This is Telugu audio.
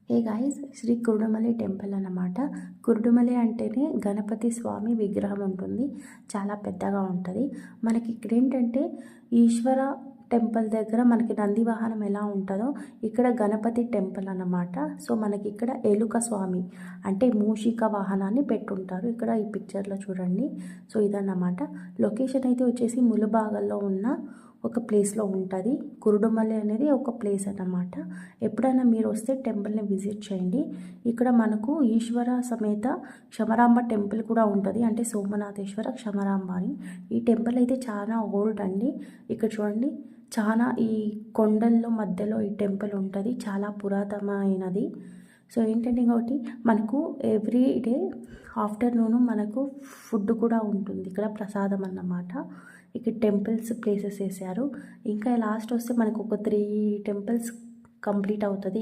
Hey guys, Shri Kurudumalai temple అన్నమాట. కురుడుమలై అంటేనే గణపతి స్వామి విగ్రహం ఉంటుంది. చాలా పెద్దగా ఉంటుంది. మనకి ఇక్కడ ఏంటంటే ఈశ్వర టెంపుల్ దగ్గర మనకి నంది వాహనం ఎలా ఉంటుందో ఇక్కడ గణపతి టెంపుల్ అన్నమాట. సో మనకి ఇక్కడ ఎలుక స్వామి అంటే మూషిక వాహనాన్ని పెట్టుంటారు. ఇక్కడ ఈ పిక్చర్లో చూడండి. సో ఇదన్నమాట. లొకేషన్ అయితే వచ్చేసి ములుబాగల్లో ఉన్న ఒక ప్లేస్లో ఉంటుంది. కురుడుమలై అనేది ఒక ప్లేస్ అన్నమాట. ఎప్పుడైనా మీరు వస్తే టెంపుల్ని విజిట్ చేయండి. ఇక్కడ మనకు ఈశ్వర సమేత క్షమరాంబ టెంపుల్ కూడా ఉంటుంది. అంటే సోమనాథేశ్వర క్షమరాంబ అని. ఈ టెంపుల్ అయితే చాలా ఓల్డ్ అండి. ఇక్కడ చూడండి, చాలా ఈ కొండల్లో మధ్యలో ఈ టెంపుల్ ఉంటుంది. చాలా పురాతనమైనది. సో ఏంటంటే ఇంకొకటి మనకు ఎవ్రీ డే ఆఫ్టర్నూన్ మనకు ఫుడ్ కూడా ఉంటుంది. ఇక్కడ ప్రసాదం అన్నమాట. ఇక్కడ టెంపుల్స్ ప్లేసెస్ వేసారు. ఇంకా లాస్ట్ వస్తే మనకు ఒక 3 టెంపుల్స్ కంప్లీట్ అవుతుంది.